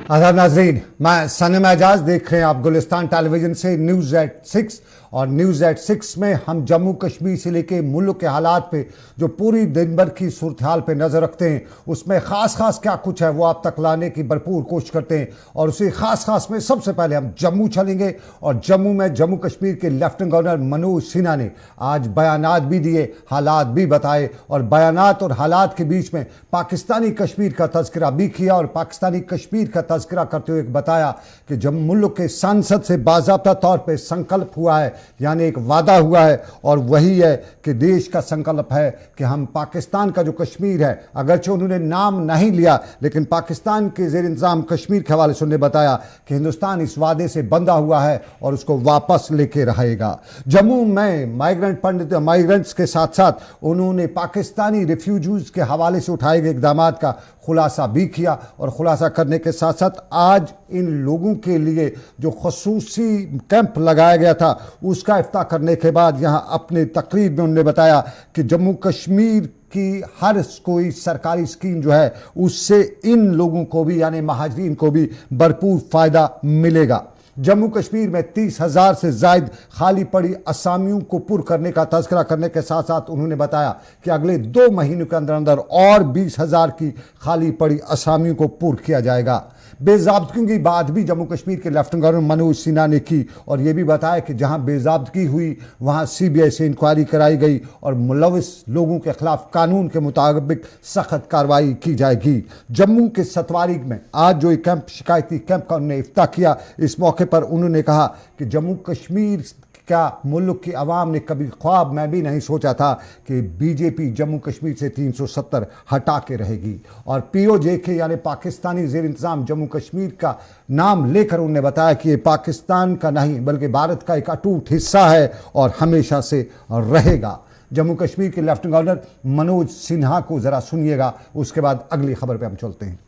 आदाब नाजरीन, मैं सनम एजाज, देख रहे हैं आप गुलिस्तान टेलीविजन से न्यूज़ एट 6। और न्यूज़ एट 6 में हम जम्मू कश्मीर से लेके मुल्क के हालात पे जो पूरी दिन भर की सूरत हाल पे नज़र रखते हैं, उसमें ख़ास क्या कुछ है वो आप तक लाने की भरपूर कोशिश करते हैं। और उसी ख़ास में सबसे पहले हम जम्मू चलेंगे और जम्मू में जम्मू कश्मीर के लेफ्टिनेंट गवर्नर मनोज सिन्हा ने आज बयानात भी दिए, हालात भी बताए और बयानात और हालात के बीच में पाकिस्तानी कश्मीर का तज़किरा भी किया। और पाकिस्तानी कश्मीर का तज़किरा करते हुए बताया कि जब मुल्क के संसद से बाज़ाब्ता तौर पे संकल्प हुआ है, यानी एक वादा हुआ है, और वही है कि देश का संकल्प है कि हम पाकिस्तान का जो कश्मीर है, अगरचे उन्होंने नाम नहीं लिया, लेकिन पाकिस्तान के ज़ेर इंतज़ाम कश्मीर के हवाले से उन्होंने बताया कि हिंदुस्तान इस वादे से बंधा हुआ है और उसको वापस लेके रहेगा। जम्मू में माइग्रेंट्स के साथ साथ उन्होंने पाकिस्तानी रिफ्यूजीज के हवाले से उठाए गए इक़दाम का खुलासा भी किया। और खुलासा करने के साथ साथ आज इन लोगों के लिए जो खसूसी कैंप लगाया गया था उसका इफ्ताह करने के बाद यहाँ अपने तकरीर में उन्होंने बताया कि जम्मू कश्मीर की हर कोई सरकारी स्कीम जो है उससे इन लोगों को भी, यानी महाजरीन को भी भरपूर फ़ायदा मिलेगा। जम्मू कश्मीर में 30,000 से ज़ायद खाली पड़ी असामियों को पुर करने का तज़किरा करने के साथ साथ उन्होंने बताया कि अगले 2 महीनों के अंदर और 20,000 की खाली पड़ी असामियों को पुर किया जाएगा। बेज़ाब्तगी की बात भी जम्मू कश्मीर के लेफ्टिनेंट गवर्नर मनोज सिन्हा ने की और ये भी बताया कि जहां बेज़ाब्तगी हुई वहां CBI से इंक्वायरी कराई गई और मुलविस लोगों के खिलाफ कानून के मुताबिक सख्त कार्रवाई की जाएगी। जम्मू के सतवारी में आज जो एक कैंप, शिकायती कैंप का उन्होंने इफ्ताह किया, इस मौके पर उन्होंने कहा कि जम्मू कश्मीर क्या मुल्क की आवाम ने कभी ख्वाब में भी नहीं सोचा था कि BJP जम्मू कश्मीर से 370 हटा के रहेगी। और POJ यानी पाकिस्तानी ज़ेर इंतज़ाम जम्मू कश्मीर का नाम लेकर उन्होंने बताया कि ये पाकिस्तान का नहीं बल्कि भारत का एक अटूट हिस्सा है और हमेशा से रहेगा। जम्मू कश्मीर के लेफ्टिनेंट गवर्नर मनोज सिन्हा को ज़रा सुनिएगा, उसके बाद अगली खबर पर हम चलते हैं।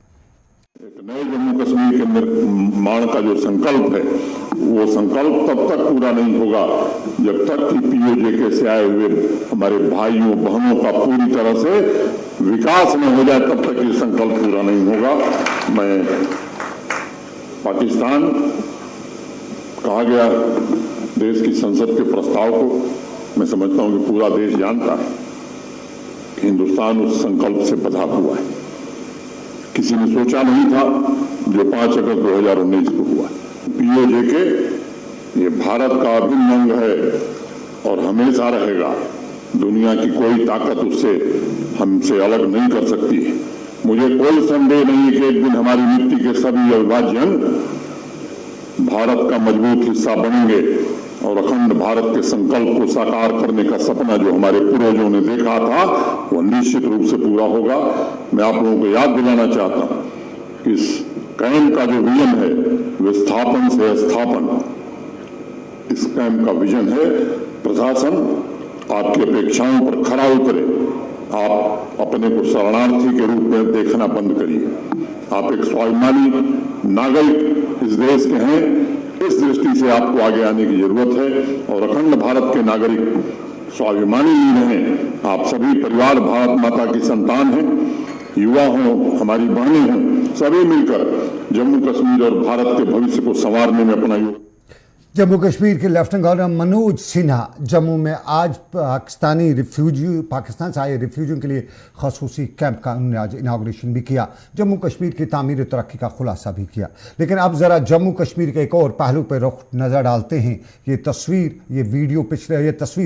एक नए जम्मू कश्मीर के निर्माण का जो संकल्प है वो संकल्प तब तक पूरा नहीं होगा जब तक कि POJ से आए हुए हमारे भाइयों बहनों का पूरी तरह से विकास न हो जाए, तब तक ये संकल्प पूरा नहीं होगा। मैं पाकिस्तान कहा गया देश की संसद के प्रस्ताव को मैं समझता हूं कि पूरा देश जानता है कि हिंदुस्तान उस संकल्प से बंधा हुआ है। किसी ने सोचा नहीं था जो 5 अगस्त 2019 को हुआ। POJ के ये भारत का अभिन्न अंग है और हमेशा रहेगा। दुनिया की कोई ताकत उससे हमसे अलग नहीं कर सकती है। मुझे कोई संदेह नहीं है कि एक दिन हमारी मिट्टी के सभी अविभाज्य अंग भारत का मजबूत हिस्सा बनेंगे और अखंड भारत के संकल्प को साकार करने का सपना जो हमारे पूर्वजों ने देखा था वो निश्चित रूप से पूरा होगा। मैं आप लोगों को याद दिलाना चाहता हूं कि इस कैंप का जो विजन है विस्थापन से स्थापन, इस कैंप का विजन है प्रशासन आपकी अपेक्षाओं पर खरा उतरे। आप अपने को शरणार्थी के रूप में देखना बंद करिए। आप एक स्वाभिमानी नागरिक इस देश के हैं, इस दृष्टि से आपको आगे आने की जरूरत है और अखंड भारत के नागरिक स्वाभिमानी ही रहें। आप सभी परिवार भारत माता की संतान हैं, युवा हों, हमारी बहनें हों, सभी मिलकर जम्मू कश्मीर और भारत के भविष्य को संवारने में अपना योगदान। जम्मू कश्मीर के लेफ्टिनेंट गवर्नर मनोज सिन्हा जम्मू में आज पाकिस्तान से आए रिफ्यूजियों के लिए खसूसी कैंप का उन्होंने आज इनाग्रेशन भी किया। जम्मू कश्मीर की तामीर तरक्की का खुलासा भी किया। लेकिन अब ज़रा जम्मू कश्मीर के एक और पहलू पर रुख नज़र डालते हैं। ये तस्वीर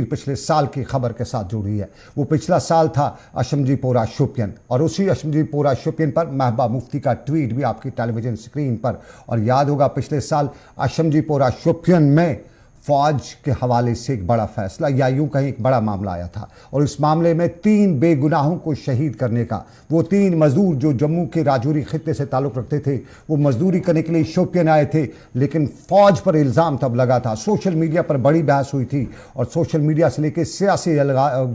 पिछले साल की खबर के साथ जुड़ी है। वो पिछला साल था अशमजीपोरा शोपियन, और उसी अशमजीपोरा शोपियन पर महबूबा मुफ्ती का ट्वीट भी आपकी टेलीविजन स्क्रीन पर। और याद होगा पिछले साल अशमजीपोरा शोपियन में फौज के हवाले से एक बड़ा फैसला या यूं कहीं एक बड़ा मामला आया था और इस मामले में 3 बेगुनाहों को शहीद करने का, वो 3 मजदूर जो जम्मू के राजौरी खित्ते से ताल्लुक़ रखते थे, वो मजदूरी करने के लिए शोपियन आए थे, लेकिन फ़ौज पर इल्ज़ाम तब लगा था। सोशल मीडिया पर बड़ी बहस हुई थी और सोशल मीडिया से लेकर सियासी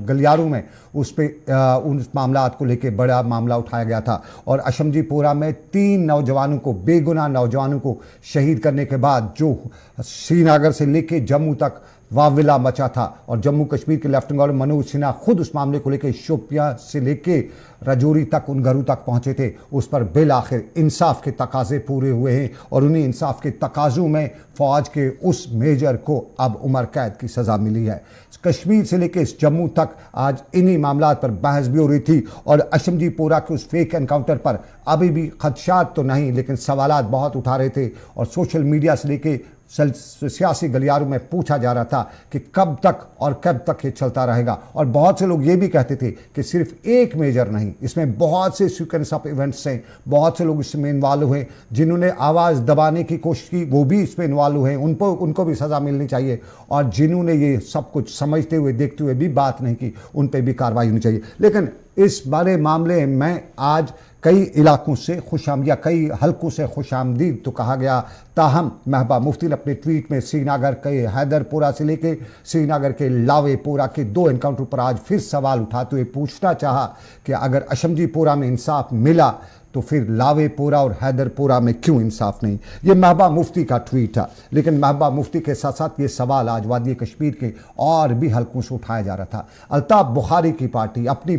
गलियारों में उन मामला को लेकर बड़ा मामला उठाया गया था। और अशमजीपोरा में 3 नौजवानों को, बेगुनाह नौजवानों को शहीद करने के बाद जो श्रीनगर से लेकर जम्मू तक वाविला मचा था और जम्मू कश्मीर के लेफ्टिनेंट गवर्नर मनोज सिन्हा खुद उस मामले को लेकर शोपियां से लेके रजौरी तक उन घरों तक पहुंचे थे। उस पर बिल आखिर इंसाफ के तकाजे पूरे हुए हैं और उन्हीं इंसाफ के तकाजों में फौज के उस मेजर को अब उम्र कैद की सज़ा मिली है। कश्मीर से लेकर जम्मू तक आज इन्हीं मामलात पर बहस भी हो रही थी और अशमजी पोरा के उस फेक एनकाउंटर पर अभी भी खदशात तो नहीं लेकिन सवालात बहुत उठा रहे थे और सोशल मीडिया से लेकर सियासी गलियारों में पूछा जा रहा था कि कब तक और कब तक ये चलता रहेगा। और बहुत से लोग ये भी कहते थे कि सिर्फ एक मेजर नहीं, इसमें बहुत से सीक्वेंस ऑफ इवेंट्स हैं, बहुत से लोग इसमें इन्वॉल्व हुए, जिन्होंने आवाज़ दबाने की कोशिश की वो भी इसमें इन्वॉल्व हुए, उनको भी सज़ा मिलनी चाहिए और जिन्होंने ये सब कुछ समझते हुए देखते हुए भी बात नहीं की उन पर भी कार्रवाई होनी चाहिए। लेकिन इस बड़े मामले में आज कई इलाकों से खुशामदियाँ, कई हलकों से खुशामदीद तो कहा गया, ताहम महबूबा मुफ्ती ने अपने ट्वीट में श्रीनगर के हैदरपुरा से लेकर श्रीनगर के लावेपुरा के 2 एनकाउंटर पर आज फिर सवाल उठाते हुए पूछना चाहा कि अगर अशमजीपुरा में इंसाफ मिला तो फिर लावेपुरा और हैदरपुरा में क्यों इंसाफ नहीं। ये महबूबा मुफ्ती का ट्वीट था, लेकिन महबूबा मुफ्ती के साथ साथ ये सवाल आज वादी कश्मीर के और भी हलकों से उठाया जा रहा था। अल्ताफ बुखारी की पार्टी अपनी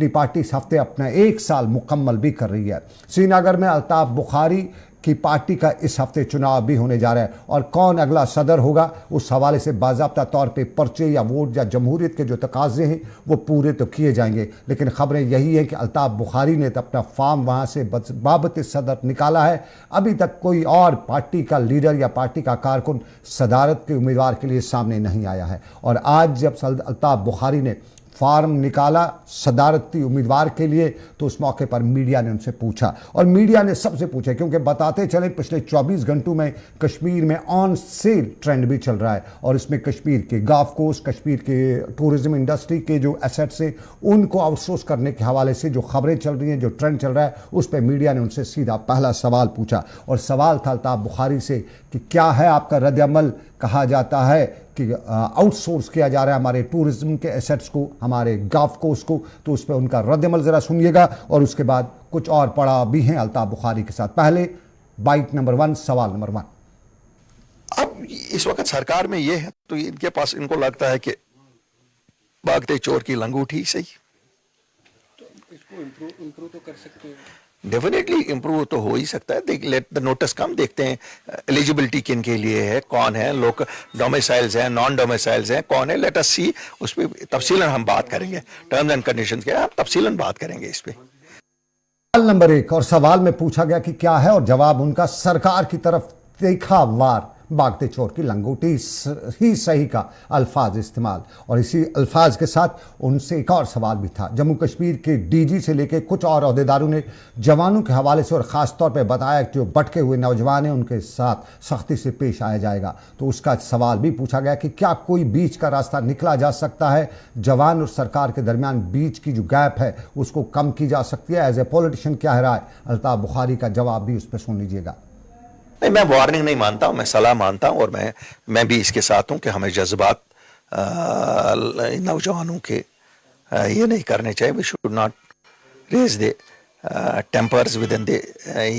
पार्टी इस हफ्ते अपना 1 साल मुकम्मल भी कर रही है। श्रीनगर में अल्ताफ बुखारी की पार्टी का इस हफ्ते चुनाव भी होने जा रहा है और कौन अगला सदर होगा उस हवाले से बाज़ाब्ता तौर पे पर्चे या वोट या जमहूरियत के जो तकाजे हैं वो पूरे तो किए जाएंगे। लेकिन ख़बरें यही है कि अल्ताफ बुखारी ने तो अपना फार्म वहाँ से बाबत सदर निकाला है। अभी तक कोई और पार्टी का लीडर या पार्टी का कारकुन सदारत के उम्मीदवार के लिए सामने नहीं आया है और आज जब अल्ताफ बुखारी ने फार्म निकाला सदारती उम्मीदवार के लिए तो उस मौके पर मीडिया ने उनसे पूछा और मीडिया ने सबसे पूछा, क्योंकि बताते चले पिछले 24 घंटों में कश्मीर में ऑन सेल ट्रेंड भी चल रहा है और इसमें कश्मीर के गल्फ कोस्ट, कश्मीर के टूरिज्म इंडस्ट्री के जो एसेट्स हैं उनको आउटसोर्स करने के हवाले से जो खबरें चल रही हैं, जो ट्रेंड चल रहा है, उस पर मीडिया ने उनसे सीधा पहला सवाल पूछा और सवाल था अल्ताफ बुखारी से कि क्या है आपका रद्द-ए-अमल। कहा जाता है कि आउटसोर्स किया जा रहा है हमारे टूरिज्म के एसेट्स को, हमारे गल्फ कोस्ट को, तो उस पर उनका रद्द-ए-अमल ज़रा सुनिएगा और उसके बाद कुछ और पड़ा भी हैं अल्ताफ बुखारी के साथ। पहले बाइट नंबर 1, सवाल नंबर 1। अब इस वक्त सरकार में ये है तो इनके पास, इनको लगता है कि भागते चोर की लंगूठी सही, तो इसको इम्प्रूव तो कर सकते हैं। डेफिनेटली इम्प्रूव तो हो ही सकता है। लेट द नोटिस कम, देखते हैं एलिजिबिलिटी किन के लिए है, कौन है, लोग डोमिसाइल्स हैं, नॉन डोमिसाइल्स हैं, कौन है, लेट अस सी। उस पर तफसीलन हम बात करेंगे, टर्म्स एंड कंडीशंस के आप तफसीलन बात करेंगे इस पे। सवाल नंबर 1 और सवाल में पूछा गया कि क्या है और जवाब उनका सरकार की तरफ देखा वार, भागते चोर की लंगोटी ही सही का अल्फाज इस्तेमाल और इसी अल्फाज के साथ उनसे एक और सवाल भी था। जम्मू कश्मीर के डीजी से लेकर कुछ और अहदेदारों ने जवानों के हवाले से और ख़ास तौर पर बताया कि जो भटके हुए नौजवान हैं उनके साथ सख्ती से पेश आया जाएगा। तो उसका सवाल भी पूछा गया कि क्या कोई बीच का रास्ता निकला जा सकता है, जवान और सरकार के दरमियान बीच की जो गैप है उसको कम की जा सकती है। एज ए पॉलिटिशियन क्या है राय, अल्ताफ बुखारी का जवाब भी उस पर सुन लीजिएगा। नहीं, मैं वार्निंग नहीं मानता हूँ, मैं सलाह मानता हूँ और मैं भी इसके साथ हूँ कि हमें जज्बात नौजवानों के ये नहीं करने चाहिए। We should not raise the tempers within the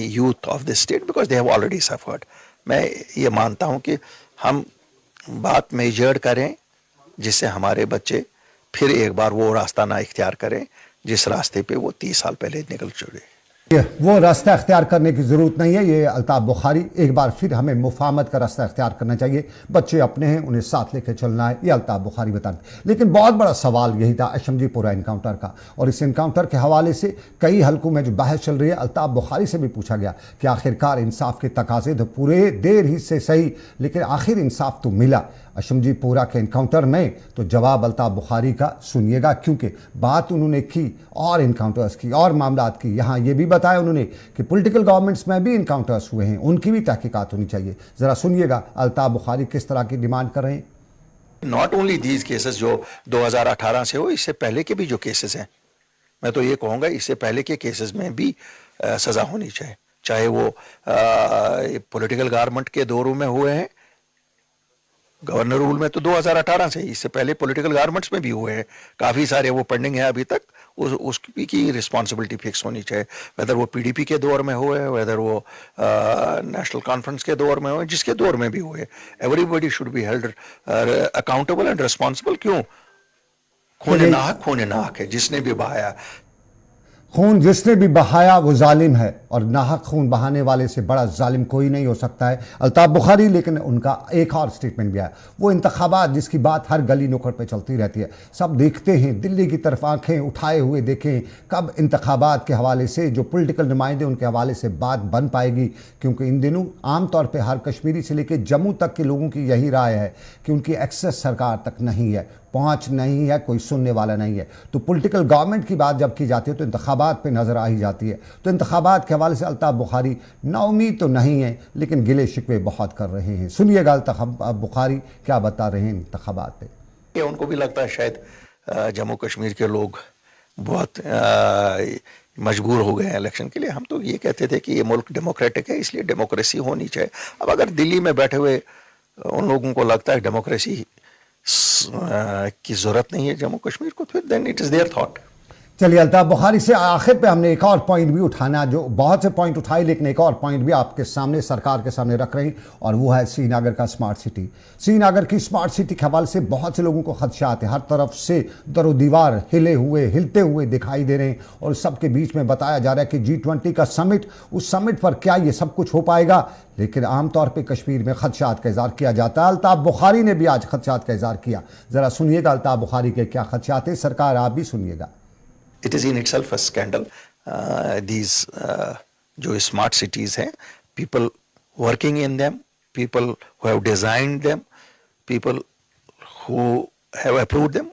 youth of the state because they have already suffered. मैं ये मानता हूँ कि हम बात मेजर्ड करें जिससे हमारे बच्चे फिर एक बार वो रास्ता ना इख्तियार करें जिस रास्ते पे वो 30 साल पहले निकल चुके। वो रास्ता अख्तियार करने की ज़रूरत नहीं है। ये अल्ताफ बुखारी, एक बार फिर हमें मुफाहमत का रास्ता अख्तियार करना चाहिए, बच्चे अपने हैं उन्हें साथ लेकर चलना है, ये अल्ताफ बुखारी बताते। लेकिन बहुत बड़ा सवाल यही था अशमजीपुरा इनकाउंटर का और इस इनकाउंटर के हवाले से कई हलकों में जो बहस चल रही है, अल्ताफ बुखारी से भी पूछा गया कि आखिरकार इंसाफ के तकाजे तो पूरे देर ही से सही लेकिन आखिर इंसाफ तो मिला अशमजीपुरा के इनकाउंटर में। तो जवाब अल्ताफ बुखारी का सुनिएगा, क्योंकि बात उन्होंने की और इनकाउंटर्स की और मामलात की। यहाँ ये भी बताया उन्होंने कि पॉलिटिकल गवर्नमेंट्स में भी इनकाउंटर्स हुए हैं, उनकी भी तहकीकात होनी चाहिए। ज़रा सुनिएगा अल्ताफ बुखारी किस तरह की डिमांड कर रहे हैं। नॉट ओनली दीज केसेस जो 2018 से हो, इससे पहले के भी जो केसेस हैं, मैं तो ये कहूँगा इससे पहले के केसेस में भी सज़ा होनी चाहिए, चाहे वो पॉलिटिकल गवर्नमेंट के दौरों में हुए हैं गवर्नर रूल में तो 2018 से, इससे पहले पॉलिटिकल गवर्नमेंट्स में भी हुए हैं काफ़ी सारे, वो पेंडिंग है अभी तक। उसकी की रिस्पॉन्सिबिलिटी फिक्स होनी चाहिए, वेदर वो पीडीपी के दौर में हुए, वेदर वो नेशनल कॉन्फ्रेंस के दौर में हुए, जिसके दौर में भी हुए, everybody should be held accountable and responsible. क्यों? खून नाहक है, जिसने भी बहाया खून जिसने भी बहाया वो जालिम है, और नाहक खून बहाने वाले से बड़ा जालिम कोई नहीं हो सकता है। अल्ताफ बुखारी, लेकिन उनका एक और स्टेटमेंट भी आया, वो इंतखाबात जिसकी बात हर गली नुक्कड़ पे चलती रहती है, सब देखते हैं, दिल्ली की तरफ आंखें उठाए हुए देखें कब इंतखाबात के हवाले से जो पॉलिटिकल नुमाइंदे उनके हवाले से बात बन पाएगी। क्योंकि इन दिनों आमतौर पर हर कश्मीरी से लेकर जम्मू तक के लोगों की यही राय है कि उनकी एक्सेस सरकार तक नहीं है, पहुंच नहीं है, कोई सुनने वाला नहीं है। तो पॉलिटिकल गवर्नमेंट की बात जब की जाती है तो इंतखाबात पे नज़र आ ही जाती है। तो इंतखाबात के हवाले से अल्ताफ बुखारी नाउमीद तो नहीं है, लेकिन गिले शिकवे बहुत कर रहे हैं। सुनिएगा अल्ताफ बुखारी क्या बता रहे हैं इंतखाबात पे। कि उनको भी लगता है शायद जम्मू कश्मीर के लोग बहुत मजबूर हो गए हैं इलेक्शन के लिए। हम तो ये कहते थे कि ये मुल्क डेमोक्रेटिक है, इसलिए डेमोक्रेसी होनी चाहिए। अब अगर दिल्ली में बैठे हुए उन लोगों को लगता है डेमोक्रेसी की जरूरत नहीं है जम्मू कश्मीर को, फिर then it is their thought. चलिए, अल्ताफ बुखारी से आखिर पे हमने एक और पॉइंट भी उठाना, जो बहुत से पॉइंट उठाए, लेकिन एक और पॉइंट भी आपके सामने, सरकार के सामने रख रहे हैं, और वो है श्रीनगर का स्मार्ट सिटी। श्रीनगर की स्मार्ट सिटी के हवाले से बहुत से लोगों को खदशात है, हर तरफ से दरो दीवार हिलते हुए दिखाई दे रहे हैं, और सबके बीच में बताया जा रहा है कि G20 का समिट, उस समिट पर क्या ये सब कुछ हो पाएगा। लेकिन आमतौर पर कश्मीर में खदशात का इज़हार किया जाता है। अल्ताफ बुखारी ने भी आज खदशात का इज़हार किया, ज़रा सुनिएगा अल्ताफ बुखारी के क्या खदशात है। सरकार आप भी सुनिएगा। It is in itself a scandal. These जो smart cities हैं, people working in them, people who have designed them, people who have approved them,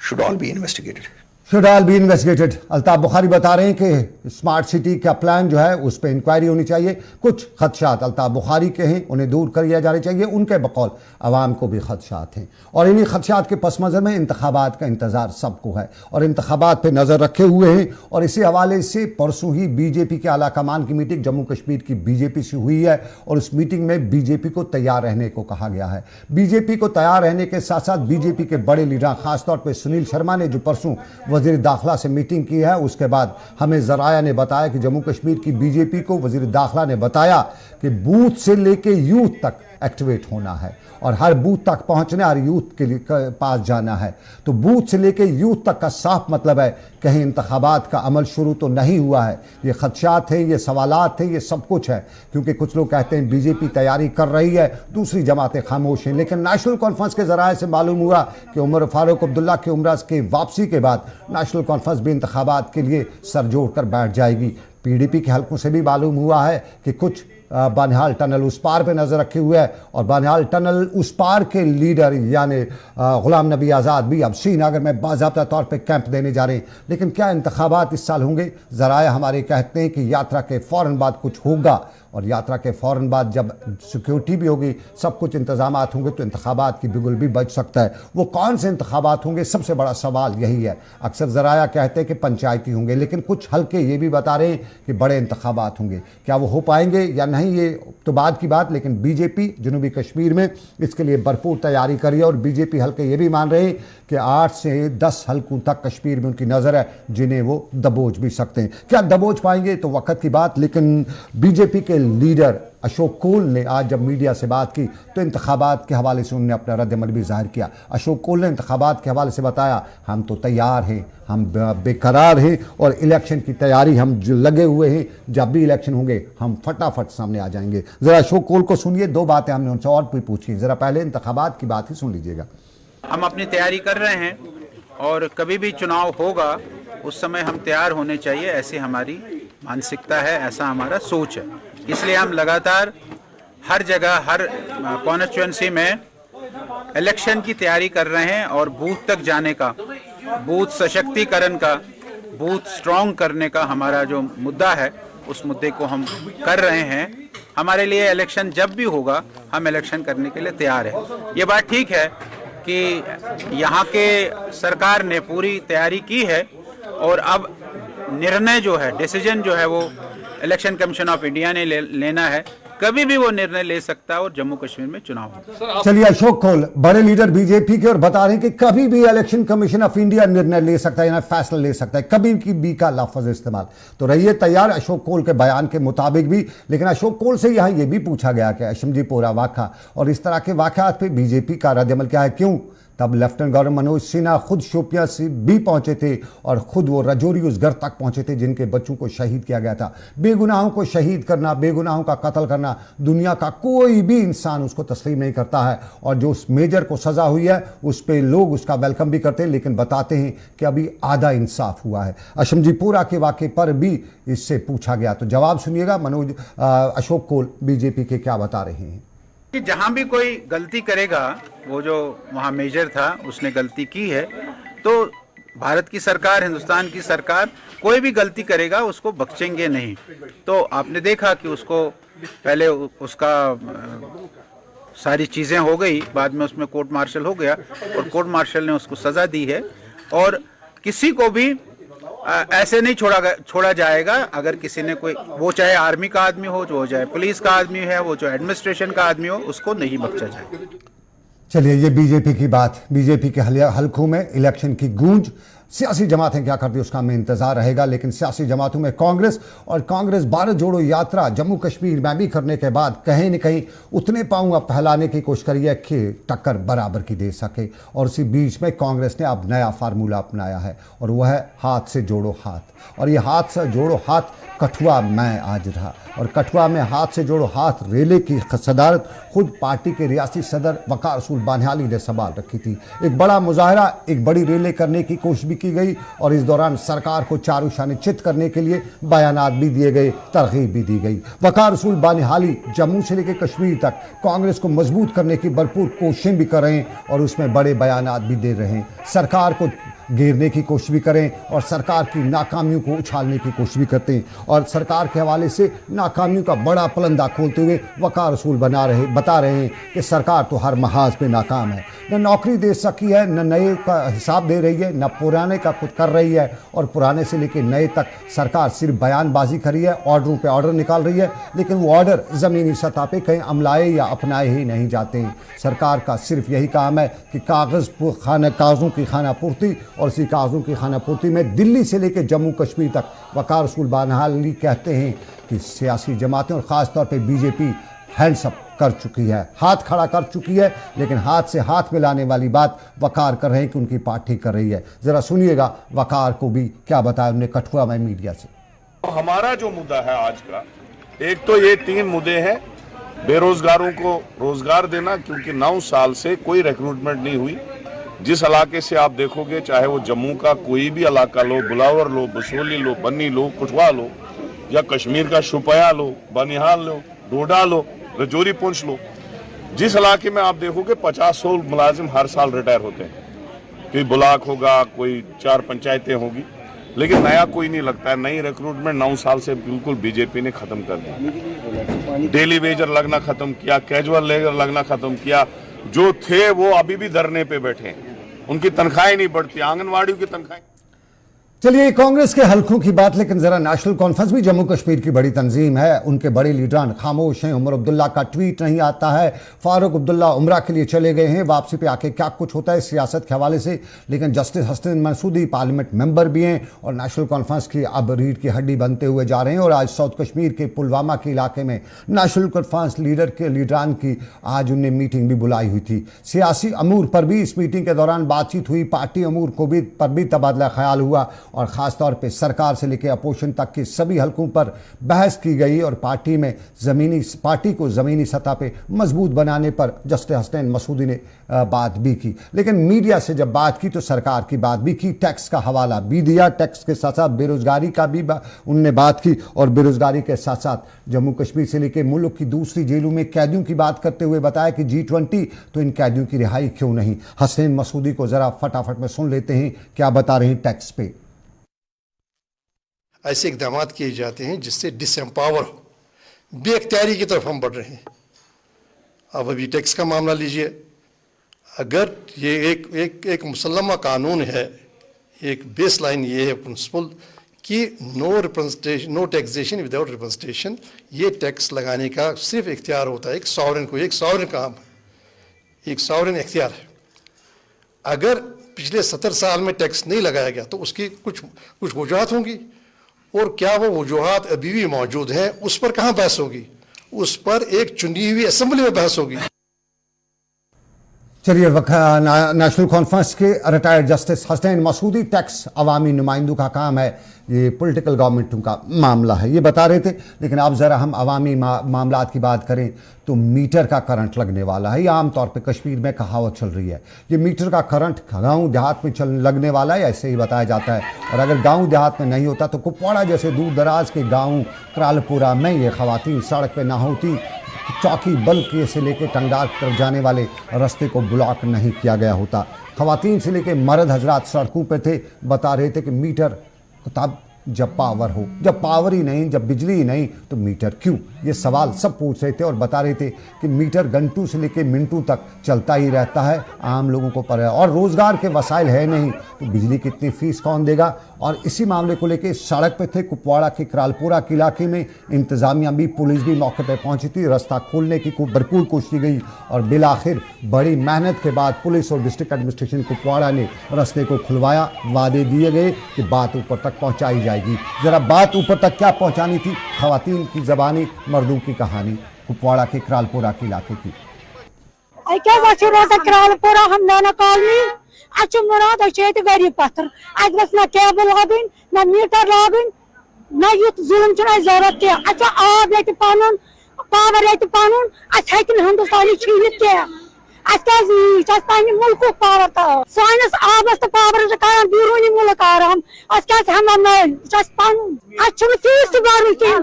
should all be investigated. Should all be investigated. Altaf Bukhari बता रहे हैं कि smart city का plan जो है उस पर इंक्वायरी होनी चाहिए। कुछ खदशात अल्ताफ बुखारी के हैं, उन्हें दूर कर लिया जाने चाहिए। उनके बकौल अवाम को भी खदशात हैं, और इन्हीं खदशात के पस मंज़र में इंतखाबात का इंतज़ार सबको है, और इंतखाबात पर नज़र रखे हुए हैं। और इसी हवाले से परसों ही बीजेपी के आला कमान की मीटिंग जम्मू कश्मीर की बीजेपी से हुई है, और उस मीटिंग में बीजेपी को तैयार रहने को कहा गया है। बीजेपी को तैयार रहने के साथ साथ बीजेपी के बड़े लीडर, खासतौर पर सुनील शर्मा ने जो परसों वज़ीर दाखिला से मीटिंग की है, उसके बाद हमें ज़राया ने बताया कि जम्मू कश्मीर की बीजेपी को वज़ीर दाखिला ने बताया कि बूथ से लेके यूथ तक एक्टिवेट होना है, और हर बूथ तक पहुंचना, हर यूथ के पास जाना है। तो बूथ से लेके यूथ तक का साफ मतलब है कहीं इंतखाबात का अमल शुरू तो नहीं हुआ है। ये खदशात हैं, ये सवालात हैं, ये सब कुछ है। क्योंकि कुछ लोग कहते हैं बीजेपी तैयारी कर रही है, दूसरी जमातें खामोश हैं। लेकिन नेशनल कॉन्फ्रेंस के ज़राए से मालूम हुआ कि उमर फारूक अब्दुल्ला की उम्र के वापसी के बाद नेशनल कॉन्फ्रेंस भी इंतखाबात के लिए सर जोड़ कर बैठ जाएगी। पीडीपी के हलकों से भी मालूम हुआ है कि कुछ बानिहाल टनल उस पार पे नज़र रखे हुए है, और बानिहाल टनल उस पार के लीडर यानी गुलाम नबी आज़ाद भी अब श्रीनगर में बाज़ाब्ता तौर पे कैंप देने जा रहे हैं। लेकिन क्या इंतखाबात इस साल होंगे? ज़राए हमारे कहते हैं कि यात्रा के फ़ौरन बाद कुछ होगा, और यात्रा के फ़ौरन बाद जब सिक्योरिटी भी होगी, सब कुछ इंतज़ामात होंगे, तो इंतखाबात की बिगुल भी बच सकता है। वो कौन से इंतखाबात होंगे, सबसे बड़ा सवाल यही है। अक्सर ज़राया कहते हैं कि पंचायती होंगे, लेकिन कुछ हल्के ये भी बता रहे हैं कि बड़े इंतखाबात होंगे। क्या वो हो पाएंगे या नहीं, ये तो बाद की बात। लेकिन बीजेपी जनूबी कश्मीर में इसके लिए भरपूर तैयारी करी है, और बीजेपी हल्के ये भी मान रहे हैं कि 8 से 10 हल्कों तक कश्मीर में उनकी नज़र है, जिन्हें वो दबोच भी सकते हैं। क्या दबोच पाएंगे तो वक्त की बात। लेकिन बीजेपी के लीडर अशोक कोल ने आज जब मीडिया से बात की तो इंतखाबात के हवाले से उन्होंने अपना रद्द अमल भी जाहिर किया। अशोक कोल ने इंतखाबात के हवाले से बताया, हम तो तैयार हैं, हम बेकरार हैं, और इलेक्शन की तैयारी हम जो लगे हुए हैं, जब भी इलेक्शन होंगे हम फटाफट सामने आ जाएंगे। ज़रा अशोक कोल को सुनिए, दो बातें हमने उनसे और भी पूछी। ज़रा पहले इंतखाबात की बात ही सुन लीजिएगा। हम अपनी तैयारी कर रहे हैं, और कभी भी चुनाव होगा उस समय हम तैयार होने चाहिए, ऐसी हमारी मानसिकता है, ऐसा हमारा सोच है। इसलिए हम लगातार हर जगह, हर कॉन्स्टिट्यूएंसी में इलेक्शन की तैयारी कर रहे हैं, और बूथ तक जाने का, बूथ सशक्तिकरण का, बूथ स्ट्रॉन्ग करने का हमारा जो मुद्दा है, उस मुद्दे को हम कर रहे हैं। हमारे लिए इलेक्शन जब भी होगा, हम इलेक्शन करने के लिए तैयार हैं। ये बात ठीक है कि यहाँ के सरकार ने पूरी तैयारी की है, और अब निर्णय जो है, डिसीजन जो है, वो इलेक्शन कमीशन ऑफ इंडिया ने लेना है। कभी भी वो निर्णय ले सकता है और जम्मू कश्मीर में चुनाव होगा। चलिए, अशोक कौल बड़े लीडर बीजेपी के और बता रहे हैं कि कभी भी इलेक्शन कमीशन ऑफ इंडिया निर्णय ले सकता है, यानी फैसला ले सकता है, कभी की बी का लफ्ज इस्तेमाल। तो रहिए तैयार अशोक कौल के बयान के मुताबिक भी। लेकिन अशोक कौल से यहां यह भी पूछा गया कि अशमजीपोरा वाक़ा और इस तरह के वाक़यात पे बीजेपी का रद्दअमल क्या है, क्यों? तब लेफ्टिनेंट गवर्नर मनोज सिन्हा खुद शोपियां से भी पहुंचे थे और खुद वो रजौरी उस घर तक पहुंचे थे जिनके बच्चों को शहीद किया गया था। बेगुनाहों को शहीद करना, बेगुनाहों का कत्ल करना, दुनिया का कोई भी इंसान उसको तस्लीम नहीं करता है। और जो उस मेजर को सजा हुई है उस पर लोग उसका वेलकम भी करते हैं, लेकिन बताते हैं कि अभी आधा इंसाफ हुआ है। अशमजीपोरा के वाक़े पर भी इससे पूछा गया, तो जवाब सुनिएगा अशोक कौल बीजेपी के क्या बता रहे हैं। कि जहां भी कोई गलती करेगा, वो जो वहां मेजर था उसने गलती की है, तो भारत की सरकार, हिंदुस्तान की सरकार कोई भी गलती करेगा उसको बख्शेंगे नहीं। तो आपने देखा कि उसको पहले उसका सारी चीज़ें हो गई, बाद में उसमें कोर्ट मार्शल हो गया और कोर्ट मार्शल ने उसको सज़ा दी है। और किसी को भी ऐसे नहीं छोड़ा जाएगा। अगर किसी ने कोई, वो चाहे आर्मी का आदमी हो, जो चाहे पुलिस का आदमी है, वो चाहे एडमिनिस्ट्रेशन का आदमी हो, उसको नहीं बख्शा जाएगा। चलिए, ये बीजेपी की बात, बीजेपी के हलकों में इलेक्शन की गूंज। सियासी जमातें क्या करती है उसका हमें इंतजार रहेगा, लेकिन सियासी जमातों में कांग्रेस और कांग्रेस भारत जोड़ो यात्रा जम्मू कश्मीर में भी करने के बाद कहीं न कहीं उतने पाँव फैलाने की कोशिश करी है कि टक्कर बराबर की दे सके। और इसी बीच में कांग्रेस ने अब नया फार्मूला अपनाया है और वह है हाथ से जोड़ो हाथ। और ये हाथ से जोड़ो हाथ कठुआ में आज रहा, और कठुआ में हाथ से जोड़ो हाथ रेले की सदारत खुद पार्टी के रियासी सदर वकार रसूल बानिहाली ने संभाल रखी थी। एक बड़ा मुजाहरा, एक बड़ी रेले करने की कोशिश भी की गई और इस दौरान सरकार को चारूशानी चित करने के लिए बयानात भी दिए गए, तरगीब भी दी गई। वकार रसूल बानिहाली जम्मू से लेकर कश्मीर तक कांग्रेस को मजबूत करने की भरपूर कोशिशें भी कर रहे हैं और उसमें बड़े बयानात भी दे रहे हैं। सरकार को घेरने की कोशिश भी करें और सरकार की नाकामियों को उछालने की कोशिश भी करते हैं और सरकार के हवाले से नाकामियों का बड़ा पलंदा खोलते हुए वकार रसूल बता रहे हैं कि सरकार तो हर महाज पे नाकाम है, न नौकरी दे सकी है, न नए का हिसाब दे रही है, न पुराने का कुछ कर रही है। और पुराने से लेकर नए तक सरकार सिर्फ बयानबाजी करी है, ऑर्डरों पे ऑर्डर निकाल रही है, लेकिन वो ऑर्डर ज़मीनी सतह पे कहीं अमलाए या अपनाए ही नहीं जाते हैं। सरकार का सिर्फ यही काम है कि कागज़ों की खाना पूर्ति, और इसी कागज़ों की खाना पूर्ति में दिल्ली से लेकर जम्मू कश्मीर तक वकार रसूल बानिहाली कहते हैं कि सियासी जमातें और ख़ास तौर पे बीजेपी हैंड्स अप कर चुकी है, हाथ खड़ा कर चुकी है। लेकिन हाथ से हाथ मिलाने वाली बात वकार कर रहे हैं कि उनकी पार्टी कर रही है। ज़रा सुनिएगा वकार को भी क्या बताया उन्होंने कठुआ में मीडिया से। हमारा जो मुद्दा है आज का, एक तो ये 3 मुद्दे हैं। बेरोजगारों को रोजगार देना, क्योंकि 9 साल से कोई रिक्रूटमेंट नहीं हुई। जिस इलाके से आप देखोगे, चाहे वो जम्मू का कोई भी इलाका लो, बुलावर लो, बसोली लो, बन्नी लो, कठुआ लो, या कश्मीर का शोपियां लो, बनिहाल लो, डोडा लो, रजौरी पुंछ लो, जिस इलाके में आप देखोगे 50-100 मुलाजिम हर साल रिटायर होते हैं। कोई ब्लॉक होगा, कोई 4 पंचायतें होगी, लेकिन नया कोई नहीं लगता है। नई रिक्रूटमेंट 9 साल से बिल्कुल बीजेपी ने खत्म कर दी। डेली वेजर लगना खत्म किया, कैजुअल लेबर लगना खत्म किया। जो थे वो अभी भी धरने पे बैठे हैं, उनकी तनख्वाहें नहीं बढ़ती, आंगनवाड़ियों की तनख्वाहें। चलिए, कांग्रेस के हलकों की बात, लेकिन जरा नेशनल कॉन्फ्रेंस भी जम्मू कश्मीर की बड़ी तंजीम है, उनके बड़े लीडरान खामोश हैं। उमर अब्दुल्ला का ट्वीट नहीं आता है, फारूक अब्दुल्ला उमरा के लिए चले गए हैं, वापसी पे आके क्या कुछ होता है सियासत के हवाले से। लेकिन justice Hasan Masoodi parliament member भी हैं और नेशनल कॉन्फ्रेंस की अब रीढ़ की हड्डी बनते हुए जा रहे हैं। और आज साउथ कश्मीर के पुलवामा के इलाके में नेशनल कॉन्फ्रेंस लीडरान की आज उनने मीटिंग भी बुलाई हुई थी। सियासी अमूर पर भी इस मीटिंग के दौरान बातचीत हुई, पार्टी अमूर पर भी तबादला ख्याल हुआ और ख़ास तौर पे सरकार से लेकर अपोजिशन तक के सभी हलकों पर बहस की गई और पार्टी को ज़मीनी सतह पे मजबूत बनाने पर जस्टिस हसन मसूदी ने बात भी की। लेकिन मीडिया से जब बात की तो सरकार की बात भी की, टैक्स का हवाला भी दिया, टैक्स के साथ साथ बेरोजगारी का भी उनने बात की और बेरोजगारी के साथ साथ जम्मू कश्मीर से लेकर मुल्क की दूसरी जेलों में कैदियों की बात करते हुए बताया कि G20 तो इन कैदियों की रिहाई क्यों नहीं। हसन मसूदी को ज़रा फटाफट में सुन लेते हैं क्या बता रहे हैं टैक्स पे। ऐसे इकदाम किए जाते हैं जिससे डिसएम्पावर हो, बेख्तियारी की तरफ हम बढ़ रहे हैं। अब अभी टैक्स का मामला लीजिए, अगर ये एक मुसल्लमा कानून है, एक बेस लाइन ये है प्रिंसिपल कि no representation, no taxation without representation, ये टैक्स लगाने का सिर्फ इख्तियार होता है एक सॉवरेन को, एक सॉवरेन काम, एक सॉवरेन इख्तियार है। अगर पिछले 70 साल में टैक्स नहीं लगाया गया तो उसकी कुछ वजूहत होंगी, और क्या वो वजूहत अभी भी मौजूद हैं, उस पर कहाँ बहस होगी? उस पर एक चुनी हुई असेंबली में बहस होगी। चलिए, नेशनल कॉन्फ्रेंस के retired justice Hasnain Masoodi, tax अवामी नुमाइंदों का काम है, ये पॉलिटिकल गवर्नमेंटों का मामला है, ये बता रहे थे। लेकिन अब ज़रा हम अवामी मामलात की बात करें तो मीटर का करंट लगने वाला है। ये आमतौर पे कश्मीर में कहावत चल रही है, ये मीटर का करंट गांव देहात में लगने वाला है, ऐसे ही बताया जाता है। और अगर गांव देहात में नहीं होता तो कुपवाड़ा जैसे दूर दराज के गाँव क्रालपुरा में ये खवातीन सड़क पर ना होती, चौकी बल्कि से लेकर टंगार की तरफ जाने वाले रास्ते को ब्लॉक नहीं किया गया होता। खवातीन से लेकर मर्द हजरात सड़कों पे थे, बता रहे थे कि मीटर तब जब पावर हो, जब पावर ही नहीं, जब बिजली ही नहीं तो मीटर क्यों? ये सवाल सब पूछ रहे थे और बता रहे थे कि मीटर घंटों से लेकर मिनटों तक चलता ही रहता है, आम लोगों को पर है, और रोज़गार के वसाइल है नहीं तो बिजली की इतनी फीस कौन देगा? और इसी मामले को लेकर सड़क पे थे। कुपवाड़ा के क्रालपुरा के इलाके में इंतज़ामिया भी, पुलिस भी मौके पर पहुंची थी, रास्ता खोलने की भरपूर कोशिश की गई और बिलाखिर बड़ी मेहनत के बाद पुलिस और डिस्ट्रिक्ट एडमिनिस्ट्रेशन कुपवाड़ा ने रास्ते को खुलवाया। वादे दिए गए कि बात ऊपर तक पहुंचाई जाएगी। ज़रा बात ऊपर तक क्या पहुंचानी थी? खवातीन की ज़बानी, मर्दों की कहानी, कुपवाड़ा के क्रालपुरा के इलाके की। क्रालपुरा हम नाना कॉलोनी अच्छ मुराद गरीब पत्थर ना केबल लगन ना मीटर लगन ना युत जुल्म जरूरत कह आब ये पन पावर ये पन हिंदुस्तानी छीनित कह मुल्क पावर सानस आबस तो पावर कर बीरूनी मुल्क आराम पन फीस भर क्या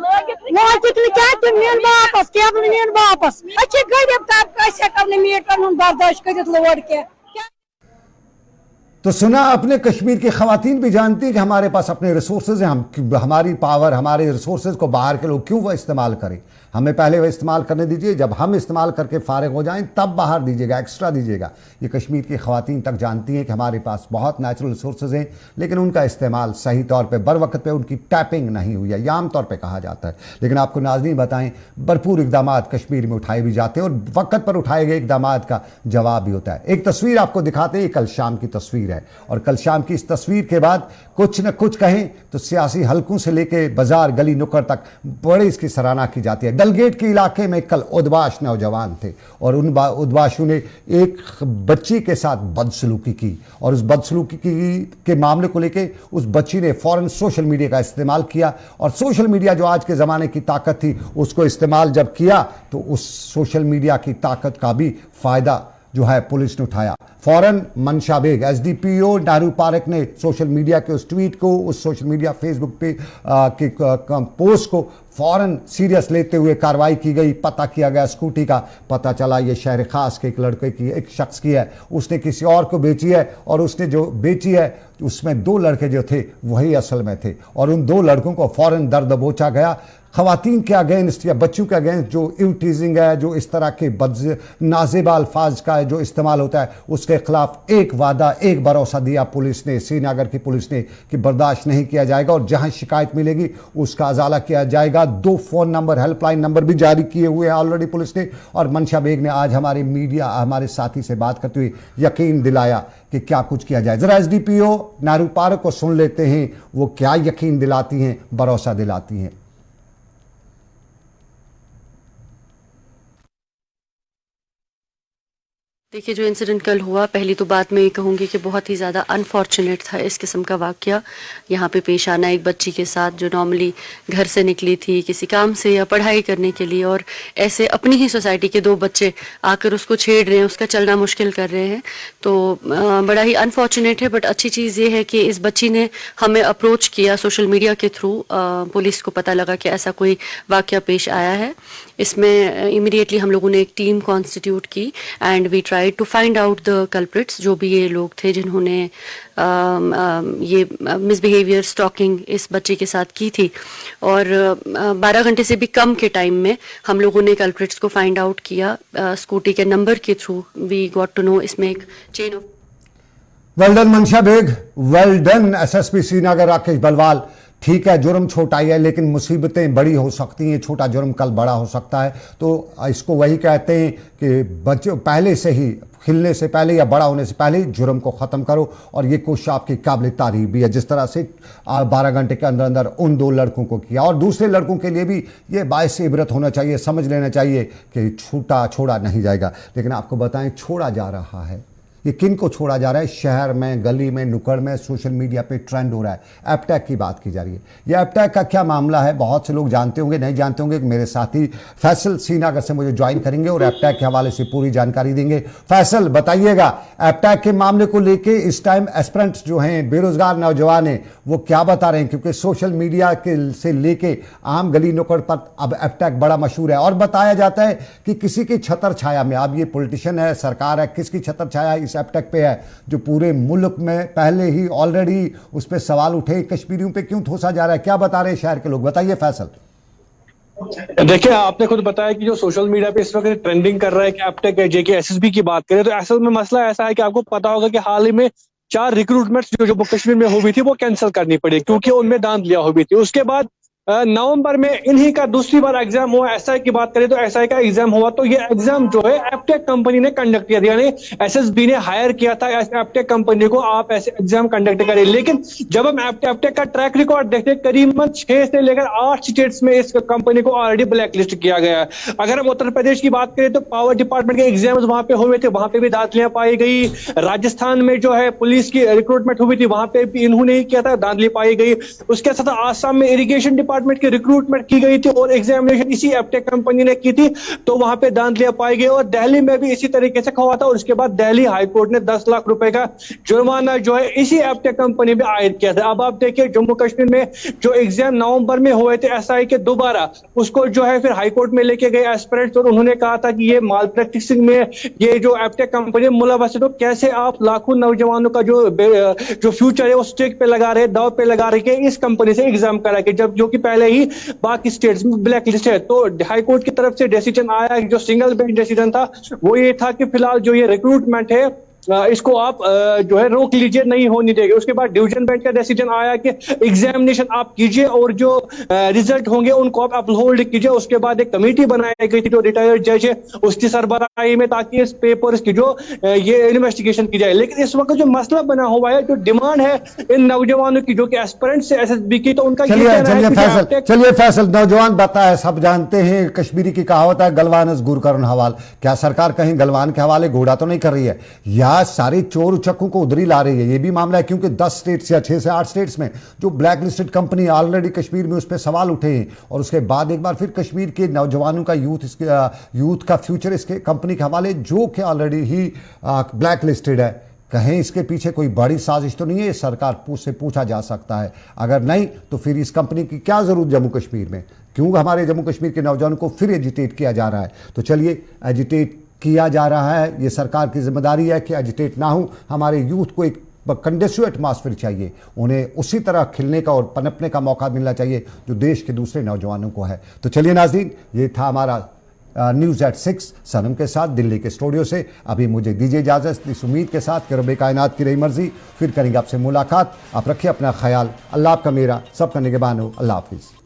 मीन वापस केबल मीन वापस गरीब तबका मीटर बर्दाश्त कर लोड के। तो सुना, अपने कश्मीर की खवातीन भी जानती हैं कि हमारे पास अपने रिसोर्सेज हैं, हम हमारी पावर, हमारे रिसोर्सेज को बाहर के लोग क्यों वह इस्तेमाल करें? हमें पहले वह इस्तेमाल करने दीजिए, जब हम इस्तेमाल करके फारिग हो जाएं तब बाहर दीजिएगा, एक्स्ट्रा दीजिएगा। ये कश्मीर की खवातीन तक जानती हैं कि हमारे पास बहुत नेचुरल रिसोर्सेज हैं, लेकिन उनका इस्तेमाल सही तौर पर बर वक्त पर उनकी टैपिंग नहीं हुई है, यह आमतौर पर कहा जाता है। लेकिन आपको नाज़रीन बताएं, भरपूर इकदाम कश्मीर में उठाए भी जाते हैं और वक्त पर उठाए गए इकदाम का जवाब भी होता है। एक तस्वीर आपको दिखाते हैं, कल शाम की तस्वीर है, और कल शाम की इस तस्वीर के बाद कुछ न कुछ कहें तो सियासी हलकों से लेकर बाजार गली नुक्कड़ तक बड़ी इसकी सराहना की जाती है। डलगेट के इलाके में कल उद्वाश नौजवान थे और उन उद्वाशों ने एक बच्ची के साथ बदसलूकी की, और उस बदसलूकी के मामले को लेकर उस बच्ची ने फौरन सोशल मीडिया का इस्तेमाल किया, और सोशल मीडिया जो आज के ज़माने की ताकत थी उसको इस्तेमाल जब किया तो उस सोशल मीडिया की ताकत का भी फ़ायदा जो है पुलिस ने उठाया। फौरन मनशा बेग, एसडीपीओ नेहरू पार्क ने सोशल मीडिया के उस ट्वीट को, उस सोशल मीडिया फेसबुक पे के पोस्ट को फौरन सीरियस लेते हुए कार्रवाई की गई। पता किया गया स्कूटी का, पता चला ये शहर खास के एक लड़के की, एक शख्स की है, उसने किसी और को बेची है, और उसने जो बेची है उसमें 2 लड़के जो थे वही असल में थे, और उन 2 लड़कों को फौरन दर दबोचा गया। खवातीन के अगेंस्ट या बच्चों के अगेंस्ट जो टीजिंग है, जो इस तरह के नाजेबा अल्फाज का जो इस्तेमाल होता है, उसके खिलाफ एक वादा, एक भरोसा दिया पुलिस ने, श्रीनगर की पुलिस ने, कि बर्दाश्त नहीं किया जाएगा और जहां शिकायत मिलेगी उसका अजाला किया जाएगा। 2 फ़ोन नंबर, हेल्पलाइन नंबर भी जारी किए हुए हैं ऑलरेडी पुलिस ने। और मनशा बेग ने आज हमारे मीडिया, हमारे साथी से बात करते हुए यकीन दिलाया कि क्या कुछ किया जाए। जरा एसडीपीओ नेहरू पार्क को सुन लेते हैं, वो क्या यकीन दिलाती हैं, भरोसा दिलाती हैं। देखिए, जो इंसिडेंट कल हुआ, पहली तो बात मैं ये कहूँगी कि बहुत ही ज़्यादा अनफॉर्चुनेट था इस किस्म का वाक़या यहाँ पे पेश आना एक बच्ची के साथ, जो नॉर्मली घर से निकली थी किसी काम से या पढ़ाई करने के लिए, और ऐसे अपनी ही सोसाइटी के 2 बच्चे आकर उसको छेड़ रहे हैं, उसका चलना मुश्किल कर रहे हैं। तो बड़ा ही अनफॉर्चुनेट है। बट अच्छी चीज़ ये है कि इस बच्ची ने हमें अप्रोच किया सोशल मीडिया के थ्रू, पुलिस को पता लगा कि ऐसा कोई वाक़या पेश आया है। इसमें इमीडिएटली हम लोगों ने एक टीम कॉन्स्टिट्यूट की and we tried to find out the culprits, जो भी ये लोग थे जिन्होंने ये मिसबिहेवियर, स्टॉकिंग इस बच्चे के साथ की थी। और 12 घंटे से भी कम के टाइम में हम लोगों ने कल्प्रिट्स को फाइंड आउट किया। स्कूटी के नंबर के through we got to know इसमें एक chain of. Well done Mansha Baig, well done SSP Srinagar Rakesh Balwal. ठीक है, जुर्म छोटा ही है लेकिन मुसीबतें बड़ी हो सकती हैं, छोटा जुर्म कल बड़ा हो सकता है। तो इसको वही कहते हैं कि बच्चों पहले से ही, खिलने से पहले या बड़ा होने से पहले ही जुर्म को ख़त्म करो। और ये कोशिश आपकी काबिल तारीफ भी है, जिस तरह से 12 घंटे के अंदर अंदर उन 2 लड़कों को किया। और दूसरे लड़कों के लिए भी ये बायस इबरत होना चाहिए, समझ लेना चाहिए कि छोड़ा नहीं जाएगा। लेकिन आपको बताएं, छोड़ा जा रहा है। ये किन को छोड़ा जा रहा है? शहर में, गली में, नुक्कड़ में, सोशल मीडिया पे ट्रेंड हो रहा है। एपटैक की बात की जा रही है। ये एपटैक का क्या मामला है, बहुत से लोग जानते होंगे, नहीं जानते होंगे। मेरे साथी फैसल श्रीनगर से मुझे ज्वाइन करेंगे और एपटैक के हवाले से पूरी जानकारी देंगे। फैसल, बताइएगा एपटैक के मामले को लेके इस टाइम एस्पिरेंट्स जो हैं, बेरोजगार नौजवान हैं, वो क्या बता रहे हैं? क्योंकि सोशल मीडिया के से लेके आम गली नुक्कड़ पर अब एपटैक बड़ा मशहूर है। और बताया जाता है कि किसी की छतर छाया में, अब ये पॉलिटिशियन है, सरकार है, किसकी छतर छाया इस एपटैक पे है जो पूरे मुल्क में पहले ही ऑलरेडी उस पे सवाल उठे। कश्मीरियों पे क्यों ठोसा जा रहा है, क्या बता रहे हैं शहर के लोग? बताइए फैसल। देखिए, आपने खुद बताया कि जो सोशल मीडिया पे इस वक्त ट्रेंडिंग कर रहा है कि एपटेक जेके एसएसबी की बात करें, तो असल में मसला ऐसा है कि आपको पता होगा कि हाल ही में 4 रिक्रूटमेंट्स जो जम्मू कश्मीर में हुई थी वो कैंसिल करनी पड़ी क्योंकि उनमें दांत लिया हुई थी। उसके बाद नवंबर में इन्हीं का दूसरी बार एग्जाम हुआ। एसआई की बात करें तो एसआई का एग्जाम हुआ, तो ये एग्जाम जो है एपटेक कंपनी ने कंडक्ट किया था, यानी एसएसबी ने हायर किया था एपटेक कंपनी को, आप ऐसे एग्जाम कंडक्ट करें। लेकिन जब हम एपटेक का ट्रैक रिकॉर्ड देखते हैं, करीबन 6 से लेकर 8 स्टेट्स में इस कंपनी को ऑलरेडी ब्लैक लिस्ट किया गया है। अगर हम उत्तर प्रदेश की बात करें तो पावर डिपार्टमेंट के एग्जाम वहां पे हुए थे, वहां पे भी दांतलियां पाई गई। राजस्थान में जो है पुलिस की रिक्रूटमेंट हुई थी, वहां पे भी इन्होंने ही किया था, दांतली पाई गई। उसके साथ आसाम में इरिगेशन डिपार्टमेंट की रिक्रूटमेंट की गई थी और एग्जामिनेशन इसी एपटेक कंपनी ने की थी, तो वहां पे दांतलियां पाई गई। और दिल्ली में भी इसी तरीके से हुआ था और उसके बाद दिल्ली हाईकोर्ट ने 10 लाख रुपए का जुर्माना जो है इसी एपटेक कंपनी में आयद किया था। अब आप देखिए, जम्मू कश्मीर में जो एग्जाम नवंबर में हुए थे एसआई के, दोबारा उसको जो है फिर हाईकोर्ट में लेके गए एस्पिरेंट्स और उन्होंने कहा था कि ये माल प्रैक्टिसिंग में ये जो एपटेक कंपनी मुलव्वस है, तो कैसे आप लाखों नौजवानों का जो फ्यूचर है वो स्टेक पे लगा रहे, दाव पे लगा रहे इस कंपनी से एग्जाम करा के, जब जो कि पहले ही बाकी स्टेट्स में ब्लैक लिस्ट है। तो हाईकोर्ट की तरफ से डिसीजन आया, जो सिंगल बेंच डिसीजन था वो ये था कि फिलहाल जो ये रिक्रूटमेंट है इसको आप जो है रोक लीजिए, नहीं होनी देंगे। उसके बाद डिवीजन बेंच का डिसीजन आया कि एग्जामिनेशन आप कीजिए और जो रिजल्ट होंगे उनको आप अपहोल्ड कीजिए। उसके बाद एक कमेटी बनाई गई थी जो रिटायर्ड जज है उसकी सरबराही में, ताकि इस पेपर्स की जो ये इन्वेस्टिगेशन की जाए। लेकिन इस वक्त जो मसला बना हुआ है, जो डिमांड है इन नौजवानों की जो कि एस्पिरेंट्स है एसएसबी की, तो उनका चलिए फैसल, नौजवान बताए, सब जानते हैं, कश्मीरी की कहावत है गलवानस गुर करन हवाल। क्या सरकार कहीं गलवान के हवाले घोड़ा तो नहीं कर रही है, या सारे चोर उचक्कों को उधरी ला रही है? ये भी मामला है, क्योंकि 10 स्टेट्स या 6 से 8 स्टेट्स में जो black listed company already Kashmir में उस पर सवाल उठे हैं। और उसके बाद एक बार फिर कश्मीर के नौजवानों का यूथ का फ्यूचर इसके कंपनी के हवाले जो कि ऑलरेडी ही ब्लैक लिस्टेड है। कहीं इसके पीछे कोई बड़ी साजिश तो नहीं है? सरकार से पूछा जा सकता है। अगर नहीं तो फिर इस कंपनी की क्या जरूरत जम्मू कश्मीर में? क्यों हमारे जम्मू कश्मीर के नौजवानों को फिर एजिटेट किया जा रहा है? तो चलिए, एजिटेट किया जा रहा है, ये सरकार की जिम्मेदारी है कि एजिटेट ना हो। हमारे यूथ को एक कंडीसिव एटमॉस्फेयर चाहिए, उन्हें उसी तरह खिलने का और पनपने का मौका मिलना चाहिए जो देश के दूसरे नौजवानों को है। तो चलिए नाज़रीन, ये था हमारा न्यूज़ एट 6 सनम के साथ दिल्ली के स्टूडियो से। अभी मुझे दीजिए इजाज़त, इस उम्मीद के साथ कि रब कायनात की रही मर्जी, फिर करेंगे आपसे मुलाकात। आप रखिए अपना ख्याल। अल्लाह आपका मेरा सबका निगहबान हो। अल्लाह हाफिज़।